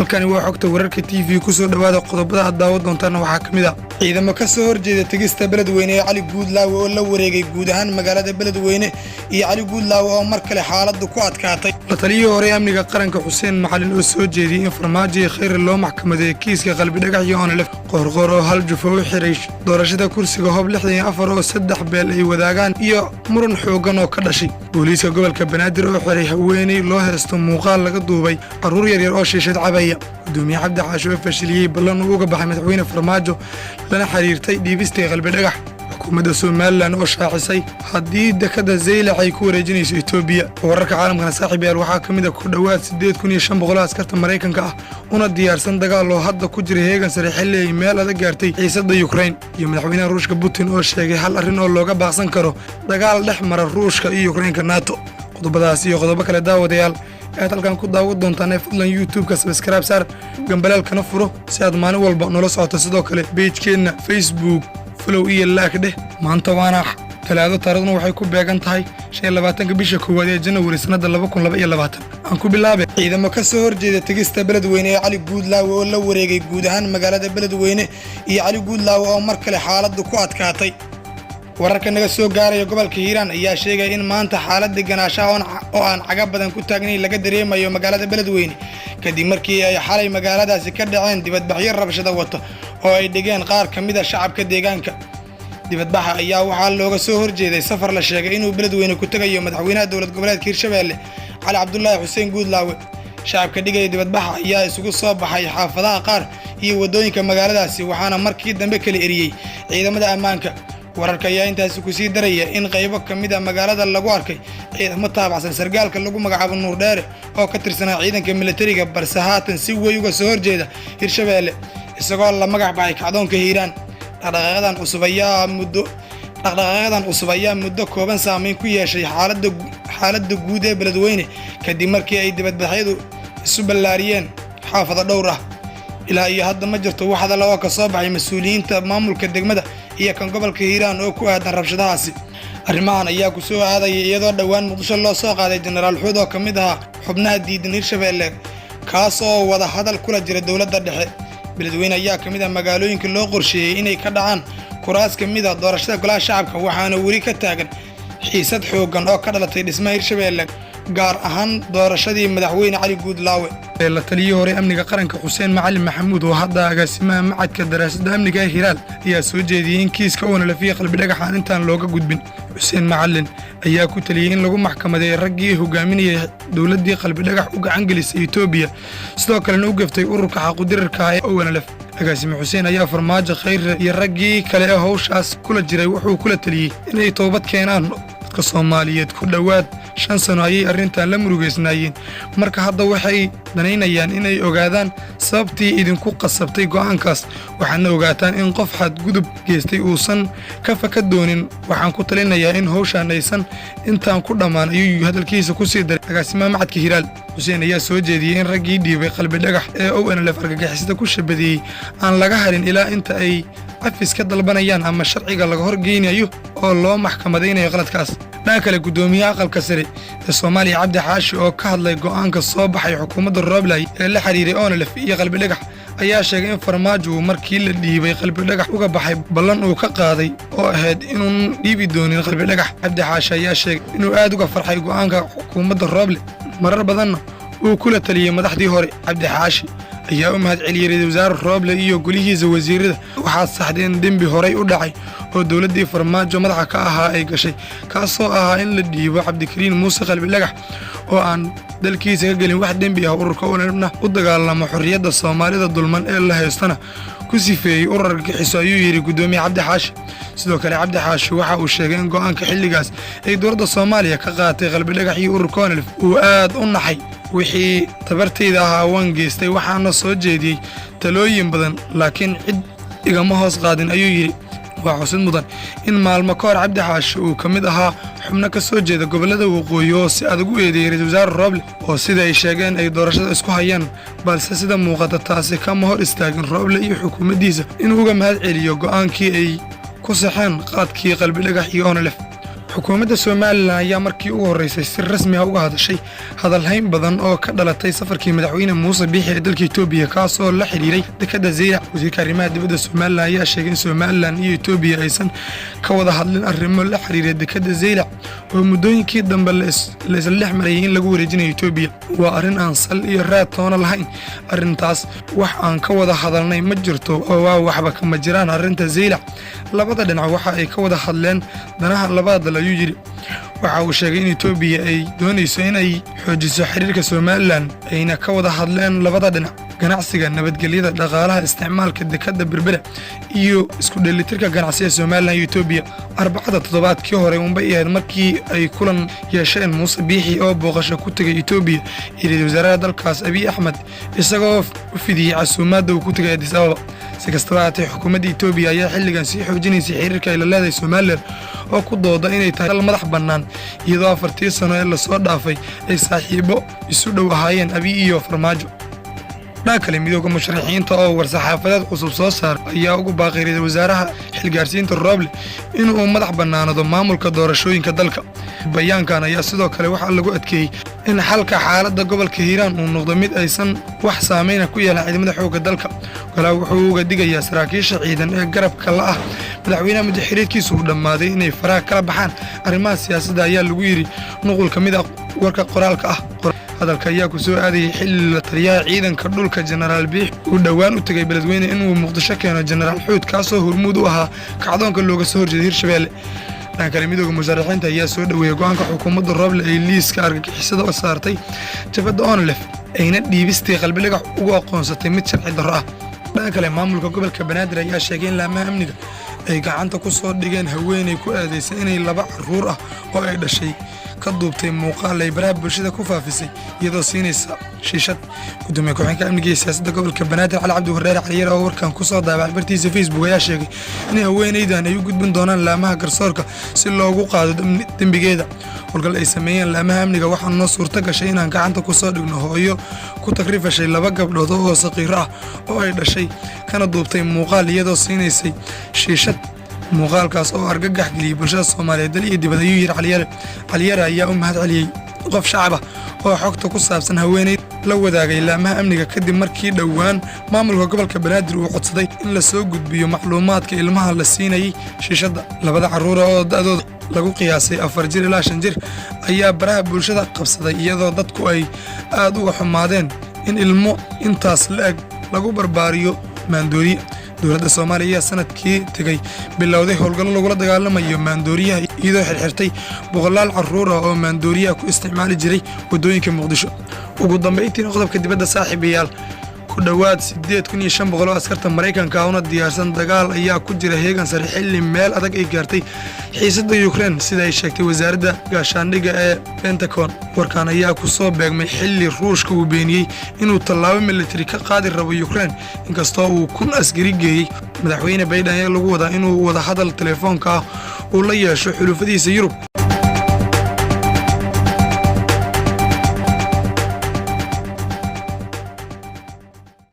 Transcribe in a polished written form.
halkani waa xogta wararka TV ku soo dhawaada qodobada daawad doontana waxaa kamid ah ciidamo ka soo horjeeda tagista beledweyne ee Cali Guudlaawe oo la wareegay guud ahaan magaalada beledweyne iyo Cali Guudlaawe oo mar kale xaaladdu ku adkaatay la taliyo hore amniga qaranka Xuseen Macalin oo soo jeediyay in farmaajo khayr loo maxkamadeeyo kiiska qalbi dhagax iyo onlef qorqor oo hal jufo u xiray doorashada kursiga hoob 64 oo 3 beel ay wadaagaan iyo muran xoogan oo ka dhashay booliiska gobolka Banaadir oo xiray haweeney loo heesto muuqaal laga duubay caruur yar oo shiishad cabaya gudoomiye Cabdi Xaasho fashiliyay ballan uu uga baxay madaxweyne farmaajo lana xiriirtay dhiibista qalbi dhagax xukuumadda Soomaaliland oo shaacisay haddii dekada Zeylac ay ku wareejinayso Itoobiya wararka caalamka saaxiibayaal waxaa kamid ah ku dhawaad 8500 askarta Mareykanka ah una diyaarsan dagaal oo hadda ku jira heegan sare xilli ay meel adag gaartay xiisadda Ukraine iyo madaxweynaha Ruushka Putin oo sheegay hal arrin oo looga baaqsan karo dagaal dhex mara Ruushka iyo Ukraine NATO qodobadaas iyo qodobo kale daawadayaal aad halkan ku daawad doontaan fadlan YouTube-ka subscribe saar gambalaalkana furo si aad maalin walba nolol socoto sidoo kale page-keena Facebook follow iyo like dheh maanta waana talaado taariikhdu waxay ku beegan tahay 25 bisha koowaad ee January sanada 2022 aan ku bilaabay ciidamo ka soo horjeeda tagista beledweyne ee Cali Guudlaawe oo la wareegay guud ahaan magaalada beledweyne iyo Cali Guudlaawe oo mar kale xaaladdu ku adkaatay wararka naga soo gaaray gobolka Hiiraan ayaa sheegay in maanta xaaladda ganaanshaha oo aan caga badan ku taagnayn laga dareemayo magaalada beledweyne kadib markii ay xalay magaaladaasi ka dhaceen dibadbaxyo rabshado wato oo ay dhigeen qaar kamid ah shacabka deegaanka dibadbaxa ayaa waxaa looga soo horjeeday safar la sheegay inuu beledweyne ku tagayo madaxweynaha dowlad goboleedka Hirshabelle Cali Cabdullaahi Xuseen Guudlaawe shacabka dhigay dibadbaxa ayaa isugu soo baxay xaafadaha qaar iyo wadooyinka magaaladaasi waxaana markii dambe kala eriyay ciidamada ammaanka wararka ayaa intaas ku sii daraya in qaybo kamid ah magaalada lagu arkay ciidamo taabacsan sargaalka lagu magacaabo Nuur Dheere oo ka tirsanaa ciidanka militariga balse haatan si weyn uga soo horjeeda Hirshabelle isagoo la magac baxay kacdoonka Hiiraan dhaqdhaqaaqadan cusub ayaa muddo kooban saameyn ku yeeshay xaaladda guud ee beledweyne kadib markii ay dibadbaxyadu isu ballaariyeen xaafado dhowr ah ilaa iyo hadda ma jirto wax hadal oo ka soo baxay mas'uuliyiinta maamulka degmada iyo kan gobolka Hiiraan oo ku aadan rabshadahaasi arrimahan ayaa ku soo aadayay iyadoo dhawaan Muqdisho loo soo qaaday Generaal Xuud oo kamid ah xubnaha diidan Hirshabelle kaas oo wada hadal kula jira dawladda dhexe beledweyne ayaa kamid ah magaalooyinka loo qorsheeyay inay ka dhacaan kuraas kamid ah doorashada golaha shacabka waxaana weli ka taagan xiisad xoogan oo ka dhalatay dhismaha Hirshabelle gaar ahaan doorashadii madaxweyne Cali Guudlaawe la taliyo hore amniga qaranka Xuseen Macalin Maxamuud oo hadda agaasimaha macadka daraasadda amniga ee Hiiraan ayaa soo jeediyay in kiiska onlef qalbi dhagax intaan looga gudbin Xuseen Macalin ayaa ku taliyay in lagu maxkamadeeyo raggii hogaaminayay dawladdii qalbi dhagax u gacan gelisay Itoobiya sidoo kalena u gaftay ururka xaquudirka ee onlef agaasime Xuseen ayaa farmaajo khayr iyo raggii kale ee hawshaas kula jiray wuxuu kula taliyay inay toobad keenaan Soomaaliyeed ku dhawaad 5 sano ayay arrintan la murugeysnaayeen marka hadda waxay danaynayaan inay ogaadaan sababtii idinku qasabtay go'aankaas waxaana ogaataan in qof xad gudub geystay uusan ka fakad doonin waxaan ku talinayaa in hawshan aysan intaan ku dhamaan ayuu hadalkiisa ku sii daray agaasimaha macadka Hiiraan Xuseen ayaa soo jeediyay in raggii dhiibay qalbi dhagax ee onlef argagixisada ku shabadeeyay aan laga harin ilaa inta ay afis ka dalbanayaan ama sharciga laga horgeynayo oo loo maxkamadeynayo qaladkaas kale gudoomiyaha aqalka sare ee Soomaaliya Cabdi Xaashi oo ka hadlay go'aanka soo baxay xukuumadda Robley ee la xiriiray onlef iyo qalbi dhagax ayaa sheegay in farmaajo markii la dhiibay qalbi dhagax uga baxay ballan uu ka qaaday oo ahayd inuu dhiibi doonin qalbi dhagax Cabdi Xaashi ayaa sheegay inuu aad uga farxay go'aanka xukuumadda Robley marar badan uu kula taliyay madaxdii hore Cabdi Xaashi ayaa u mahad celiyay ra'iisul wasaare Robley iyo golihiisa wasiirada waxaa saxdeen dembi horay u dhacay oo dawladdii farmaajo madaxa ka ahaa ay gashay kaasoo ahaa in la dhiibo Cabdikariin Muuse qalbi dhagax oo aan dalkiisa ka gelin wax dembi ah ururka onlefna u dagaalamo xorriyadda Soomaalida dulman ee la haystana ku sifeeyay urur argagixiso ayuu yiri gudoomiye Cabdi Xaashi sidoo kale Cabdi Xaashi waxa uu sheegay in go'aanka xilligaas ay dowladda Soomaaliya ka qaatay qalbi dhagax iyo ururka onlef uu aad u naxay wixii tabartayda ahaa waan geystay waxaana soo jeediyay talooyin badan laakiin cid igama hoos qaadin ayuu yiri waa xusid mudan in maalmo ka hor Cabdi Xaashi uu kamid ahaa xubno ka soo jeeda gobolada waqooyi oo si adag u eedeeyay ra'iisul wasaare Robley oo sida ay sheegeen ay doorashada isku hayaan balse sida muuqata taasi kama hor istaagin Robley iyo xukuumaddiisa inuu uga mahad celiyo go'aankii ay ku saxeen qaadkii qalbi dhagax iyo onlef xukuumadda Soomaaliland ayaa markii ugu horeysay si rasmi ah uga hadashay hadalhayn badan oo ka dhalatay safarkii madaxweyne Muuse Biixi ee dalka Itoobiya kaas oo la xiriiray dekedda Zeylac. Wasiirka arrimaha dibadda Soomaaliland ayaa sheegay in Soomaaliland iyo Itoobiya aysan ka wada hadlin arrimo la xiriira dekedda Zeylac oo muddooyinkii dambe la isla dhex marayay in lagu wareejinayo Itoobiya. Waa arrin aan sal iyo raad toona lahayn. Arrintaas wax aan ka wada hadalnay ma jirto oo waa waxba kama jiraan arrinta Zeylac. Labada dhinac waxa ay ka wada hadleen danaha labada dal ayuu yiri. Waxa uu sheegay in Itoobiya ay doonayso in ay xoojiso xiriirka Soomaaliland ayna ka wada hadleen labada dhinac ganacsiga, nabadgelyada, dhaqaalaha, isticmaalka dekedda Berbera iyo isku dheelitirka ganacsiga Soomaaliland iyo Itoobiya. Arbacada toddobaadkii hore unbay ahayd markii ay kulan yeesheen Muuse Biixi oo booqasho ku tagay Itoobiya iyo ra'iisul wasaaraha dalkaas Abiy Ahmed isagoo u fidiyay casuumaadda uu ku tagay Addis Ababa. Si kastaba haatee xukuumadda Itoobiya ayaa xilligan sii xoojinaysay xiriirka ay la leedahay Soomaaliland oo ku dooda inay tahay dal madax bannaan iyadoo 4 sano ee la soo dhaafay ay saaxiibo isu dhow ahaayeen Abiy iyo Farmaajo. kale midowga musharaxiinta oo war-saxaafadeed cusub soo saaray ayaa ugu baaqay ra'iisul wasaaraha xilgaarsiinta Roble inuu madax bannaanado maamulka doorashooyinka dalka. Bayaankan ayaa sidoo kale waxa lagu adkeeyay in xalka xaaladda gobolka Hiiraan uu noqdo mid aysan wax saameyn ku yeelan ciidamada xoogga dalka. Wuxuu uga digayaa saraakiisha ciidan ee garabka la ah madaxweynaha madaxxiriirkiisu uu dhammaaday inay faraha kala baxaan arrimaha siyaasadda ayaa lagu yiri nuqul ka mid ah warka qoraalka ah. hadalka ayaa ku soo aadayay xilli la taliyaha ciidanka dhulka Generaal Biix uu dhawaan u tagay beledweyne inuu Muqdisho keeno Generaal Xuud kaasoo hormuud u ahaa kacdoonka looga soo horjeeday Hirshabelle. kale midowga musharaxiinta ayaa soo dhaweeyay go'aanka xukuumadda Roble ay liiska argagixisada u saartay jabhadda ONLF ayna dhiibistay qalbiga ugu aqoonsatay mid sharci darro ah. kale maamulka gobolka Banaadir ayaa sheegay in laamaha amniga ay gacanta ku soo dhigeen haweeney ku aadeysan inay 2 caruur ah oo ay dhashay ka duubtay muuqaal ay baraha bulshada ku faafisay iyadoo siinaysa shiishad. gudoomiye ku-xigeenka amniga iyo siyaasadda gobolka Banaadir Cali Cabdi Wareer Caliyar oo warkan ku soo daabacay bartiisa Facebook ayaa sheegay in haweeneydan ay u gudbin doonaan laamaha garsoorka si loogu qaado dambigeeda. howlgal ay sameeyeen laamaha amniga waxaa noo suurta gashay inaan gacanta ku soo dhigno hooyo ku takrifashay 2 gabdhood oo saqiiro ah oo ay dhashay kana duubtay muuqaal iyadoo siinaysay shiishad. muuqaalkaas oo argagax geliyay bulshada Soomaaliyeed dal iyo dibadda ayuu yiri Caliyar ayaa u mahad celiyay qof shacab ah oo xogta ku saabsan haweeney la wadaagay laamaha amniga kadib markii dhawaan maamulka gobolka Banaadir uu codsaday in la soo gudbiyo macluumaadka ilmaha la siinayay shiishada. 2 caruur oo da'dooda lagu qiyaasay 4 jir ilaa 5 jir ayaa baraha bulshada qabsaday iyadoo dadku ay aad uga xumaadeen in ilmo intaas la'eg lagu barbaariyo maandooriye. dowladda Soomaaliya sanadkii tagay bilowday howlgallo lagula dagaalamayo maandooriyaha iyadoo xirxirtay boqolaal caruur oo maandooriyaha ku isticmaali jiray wadooyinka Muqdisho. ugu dambeyntii qodobka dibadda saaxiibayaal ku dhawaad 8500 oo askarta Mareykanka ah oo diyaarsan dagaal ayaa ku jira heegan sare xilli meel adag ay gaartay xiisadda Ukraine sida ay sheegtay wasaaradda gaashaandhigga ee Pentagon. warkaan ayaa ku soo beegmay xilli Ruushka uu beeniyay inuu tallaabo military ka qaadi rabo Ukraine inkastoo uu 1000 askari geeyay. madaxweyne Biden ayaa lagu wadaa inuu wada hadal telefoonka uu la yeesho xulufadiisa Yurub.